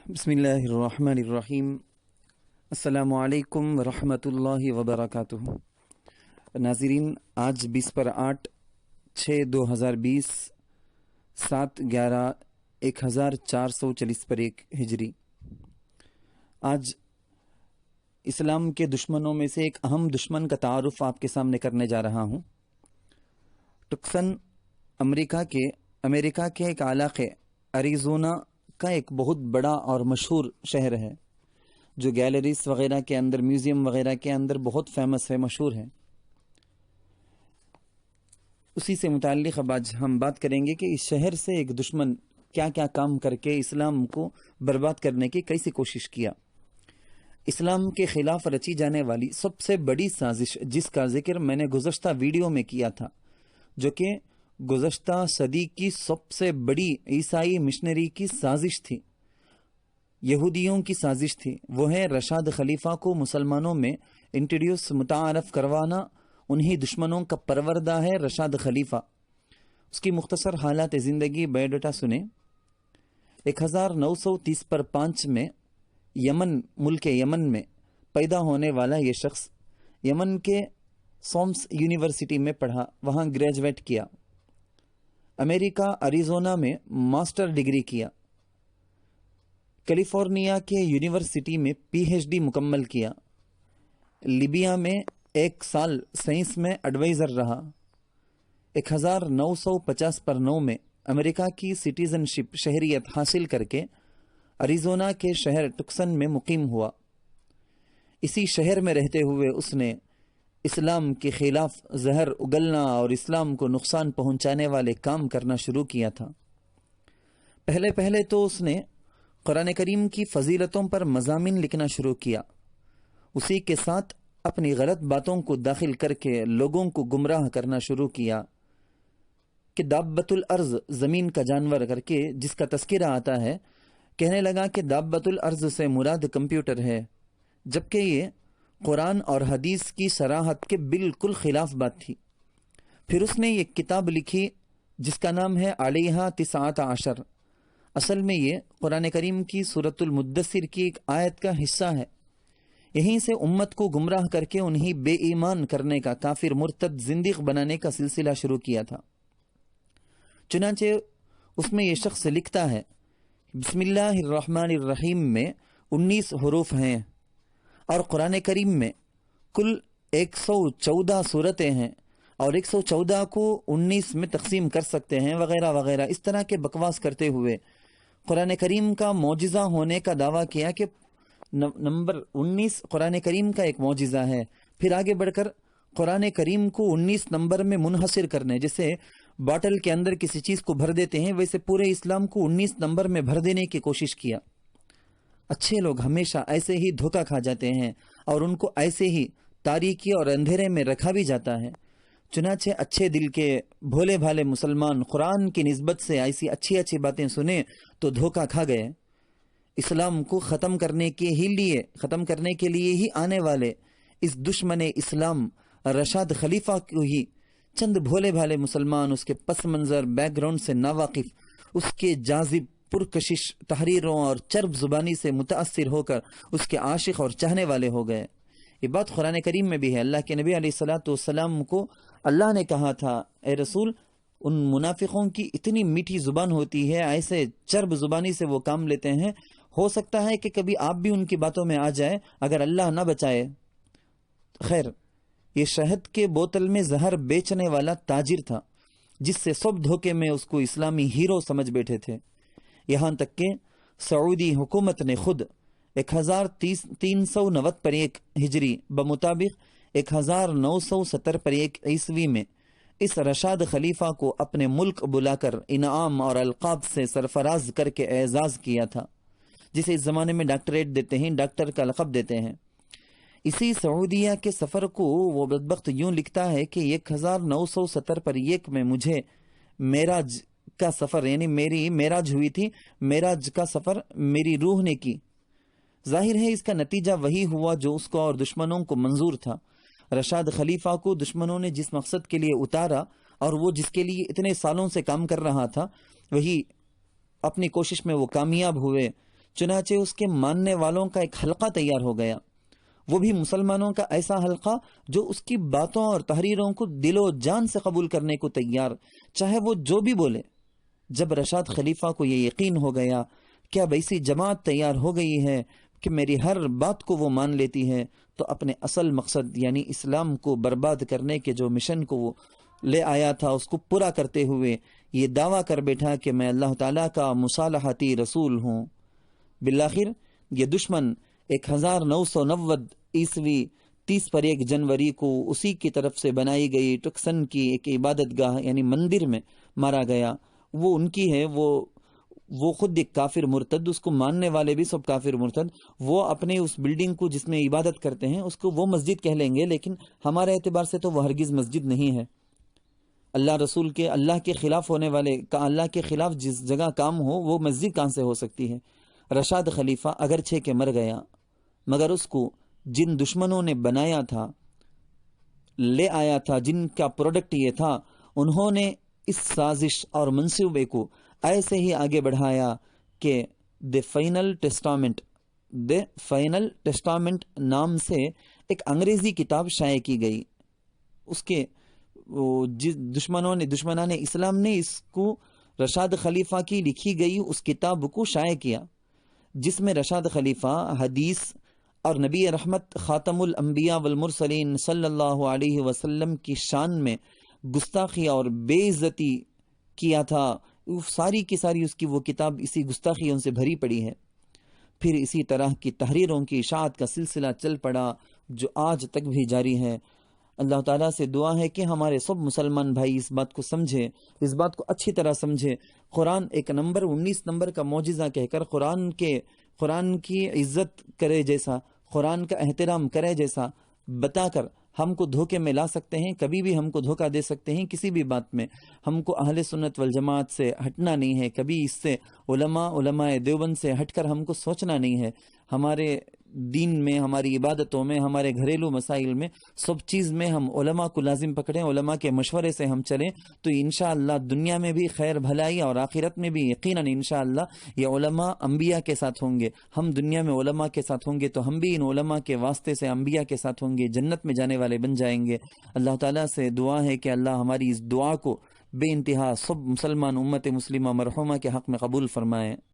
بسم اللہ الرحمن الرحیم۔ السلام علیکم ورحمۃ اللہ وبرکاتہ۔ ناظرین، آج 20/8/6/2020 7/11/1440 پر ایک ہجری۔ آج اسلام کے دشمنوں میں سے ایک اہم دشمن کا تعارف آپ کے سامنے کرنے جا رہا ہوں۔ ٹکسن امریکہ کے ایک علاقے ایریزونا کا ایک بہت بڑا اور مشہور شہر ہے، جو گیلریز وغیرہ کے اندر، میوزیم وغیرہ کے اندر بہت فیمس ہے، مشہور ہے۔ اسی سے متعلق اب آج ہم بات کریں گے کہ اس شہر سے ایک دشمن کیا کیا کام کر کے اسلام کو برباد کرنے کی کیسی کوشش کیا۔ اسلام کے خلاف رچی جانے والی سب سے بڑی سازش، جس کا ذکر میں نے گزشتہ ویڈیو میں کیا تھا، جو کہ گزشتہ صدی کی سب سے بڑی عیسائی مشنری کی سازش تھی، یہودیوں کی سازش تھی، وہ ہے رشاد خلیفہ کو مسلمانوں میں انٹروڈیوس، متعارف کروانا۔ انہی دشمنوں کا پروردہ ہے رشاد خلیفہ۔ اس کی مختصر حالات زندگی بایوڈیٹا سنیں۔ 1930 میں ملک یمن میں پیدا ہونے والا یہ شخص یمن کے سومس یونیورسٹی میں پڑھا، وہاں گریجویٹ کیا۔ امریکہ ایریزونا میں ماسٹر ڈگری کیا۔ کیلیفورنیا کے یونیورسٹی میں پی ایچ ڈی مکمل کیا۔ لیبیا میں 1 سال سائنس میں ایڈوائزر رہا۔ 1950 میں امریکہ کی سٹیزن شپ، شہریت حاصل کر کے ایریزونا کے شہر ٹکسن میں مقیم ہوا۔ اسی شہر میں رہتے ہوئے اس نے اسلام کے خلاف زہر اگلنا اور اسلام کو نقصان پہنچانے والے کام کرنا شروع کیا تھا۔ پہلے تو اس نے قرآن کریم کی فضیلتوں پر مضامین لکھنا شروع کیا۔ اسی کے ساتھ اپنی غلط باتوں کو داخل کر کے لوگوں کو گمراہ کرنا شروع کیا کہ دابۃ الارض، زمین کا جانور کر کے جس کا تذکرہ آتا ہے، کہنے لگا کہ دابۃ الارض سے مراد کمپیوٹر ہے، جبکہ یہ قرآن اور حدیث کی صراحت کے بالکل خلاف بات تھی۔ پھر اس نے یہ کتاب لکھی جس کا نام ہے علیہا 19 اصل میں یہ قرآن کریم کی سورۃ المدثر کی ایک آیت کا حصہ ہے۔ یہیں سے امت کو گمراہ کر کے انہیں بے ایمان کرنے کا، کافر مرتد زندیق بنانے کا سلسلہ شروع کیا تھا۔ چنانچہ اس میں یہ شخص لکھتا ہے، بسم اللہ الرحمن الرحیم میں 19 حروف ہیں، اور قرآن کریم میں کل 114 صورتیں ہیں، اور 114 کو 19 میں تقسیم کر سکتے ہیں، وغیرہ وغیرہ۔ اس طرح کے بکواس کرتے ہوئے قرآن کریم کا معجزہ ہونے کا دعویٰ کیا کہ نمبر 19 قرآن کریم کا ایک معجزہ ہے۔ پھر آگے بڑھ کر قرآن کریم کو 19 نمبر میں منحصر کرنے، جیسے باٹل کے اندر کسی چیز کو بھر دیتے ہیں، ویسے پورے اسلام کو 19 نمبر میں بھر دینے کی کوشش کیا۔ اچھے لوگ ہمیشہ ایسے ہی دھوکہ کھا جاتے ہیں، اور ان کو ایسے ہی تاریکی اور اندھیرے میں رکھا بھی جاتا ہے۔ چنانچہ اچھے دل کے بھولے بھالے مسلمان قرآن کی نسبت سے ایسی اچھی باتیں سنیں تو دھوکہ کھا گئے۔ اسلام کو ختم کرنے کے لیے ہی آنے والے اس دشمن اسلام رشاد خلیفہ کو ہی چند بھولے بھالے مسلمان، اس کے پس منظر بیک گراؤنڈ سے ناواقف، اس کے جاذب پرکشش تحریروں اور چرب زبانی سے متاثر ہو کر اس کے عاشق اور چاہنے والے ہو گئے۔ یہ بات قرآن کریم میں بھی ہے۔ اللہ کے نبی علیہ الصلاۃ والسلام کو اللہ نے کہا تھا، اے رسول، ان منافقوں کی اتنی میٹھی زبان ہوتی ہے، ایسے چرب زبانی سے وہ کام لیتے ہیں، ہو سکتا ہے کہ کبھی آپ بھی ان کی باتوں میں آ جائے، اگر اللہ نہ بچائے۔ خیر، یہ شہد کے بوتل میں زہر بیچنے والا تاجر تھا، جس سے سب دھوکے میں اس کو اسلامی ہیرو سمجھ بیٹھے تھے۔ یہاں تک کہ سعودی حکومت نے خود 1390 پر 1 ہجری بمطابق 1970 پر 1 عیسوی میں اس رشاد خلیفہ کو اپنے ملک بلا کر انعام اور القاب سے سرفراز کر کے اعزاز کیا تھا، جسے اس زمانے میں ڈاکٹریٹ دیتے ہیں، ڈاکٹر کا لقب دیتے ہیں۔ اسی سعودیہ کے سفر کو وہ بدبخت یوں لکھتا ہے کہ 1970 پر 1 میں مجھے معراج کا سفر، یعنی میری معراج ہوئی تھی، معراج کا سفر میری روح نے کی۔ ظاہر ہے اس کا نتیجہ وہی ہوا جو اس کو اور دشمنوں کو منظور تھا۔ رشاد خلیفہ کو دشمنوں نے جس مقصد کے لیے اتارا، اور وہ جس کے لیے اتنے سالوں سے کام کر رہا تھا، وہی اپنی کوشش میں وہ کامیاب ہوئے۔ چنانچہ اس کے ماننے والوں کا ایک حلقہ تیار ہو گیا، وہ بھی مسلمانوں کا ایسا حلقہ جو اس کی باتوں اور تحریروں کو دل و جان سے قبول کرنے کو تیار، چاہے وہ جو بھی بولے۔ جب رشاد خلیفہ کو یہ یقین ہو گیا کہ اب ایسی جماعت تیار ہو گئی ہے کہ میری ہر بات کو وہ مان لیتی ہے، تو اپنے اصل مقصد یعنی اسلام کو برباد کرنے کے جو مشن کو وہ لے آیا تھا اس کو پورا کرتے ہوئے یہ دعویٰ کر بیٹھا کہ میں اللہ تعالیٰ کا مصالحتی رسول ہوں۔ بالآخر یہ دشمن 1990 عیسوی 30 جنوری کو اسی کی طرف سے بنائی گئی ٹکسن کی ایک عبادت گاہ یعنی مندر میں مارا گیا۔ وہ ان کی ہے، وہ خود ایک کافر مرتد، اس کو ماننے والے بھی سب کافر مرتد، وہ اپنے اس بلڈنگ کو جس میں عبادت کرتے ہیں اس کو وہ مسجد کہہ لیں گے، لیکن ہمارے اعتبار سے تو وہ ہرگز مسجد نہیں ہے۔ اللہ رسول کے، اللہ کے خلاف ہونے والے، اللہ کے خلاف جس جگہ کام ہو وہ مسجد کہاں سے ہو سکتی ہے؟ رشاد خلیفہ اگرچہ کہ مر گیا، مگر اس کو جن دشمنوں نے بنایا تھا، لے آیا تھا، جن کا پروڈکٹ یہ تھا، انہوں نے اس سازش اور منصوبے کو ایسے ہی آگے بڑھایا کہ دی فائنل ٹیسٹامنٹ نام سے ایک انگریزی کتاب شائع کی گئی۔ اس کے دشمنان اسلام نے اس کو رشاد خلیفہ کی لکھی گئی اس کتاب کو شائع کیا، جس میں رشاد خلیفہ حدیث اور نبی رحمت خاتم الانبیاء والمرسلین صلی اللہ علیہ وسلم کی شان میں گستاخی اور بے عزتی کیا تھا، ساری کی ساری اس کی وہ کتاب اسی گستاخیوں سے بھری پڑی ہے۔ پھر اسی طرح کی تحریروں کی اشاعت کا سلسلہ چل پڑا جو آج تک بھی جاری ہے۔ اللہ تعالیٰ سے دعا ہے کہ ہمارے سب مسلمان بھائی اس بات کو سمجھے، اس بات کو اچھی طرح سمجھے۔ قرآن 19 نمبر کا معجزہ کہہ کر قرآن کی عزت کرے جیسا، قرآن کا احترام کرے جیسا بتا کر ہم کو دھوکے میں لا سکتے ہیں، کبھی بھی ہم کو دھوکہ دے سکتے ہیں کسی بھی بات میں۔ ہم کو اہل سنت والجماعت سے ہٹنا نہیں ہے، کبھی اس سے علماء دیوبند سے ہٹ کر ہم کو سوچنا نہیں ہے۔ ہمارے دین میں، ہماری عبادتوں میں، ہمارے گھریلو مسائل میں، سب چیز میں ہم علماء کو لازم پکڑیں، علماء کے مشورے سے ہم چلیں، تو انشاءاللہ دنیا میں بھی خیر بھلائی اور آخرت میں بھی یقیناً انشاءاللہ یہ علماء انبیاء کے ساتھ ہوں گے۔ ہم دنیا میں علماء کے ساتھ ہوں گے تو ہم بھی ان علماء کے واسطے سے انبیاء کے ساتھ ہوں گے، جنت میں جانے والے بن جائیں گے۔ اللہ تعالیٰ سے دعا ہے کہ اللہ ہماری اس دعا کو بے انتہا سب مسلمان امت مسلمہ مرحومہ کے حق میں قبول فرمائے۔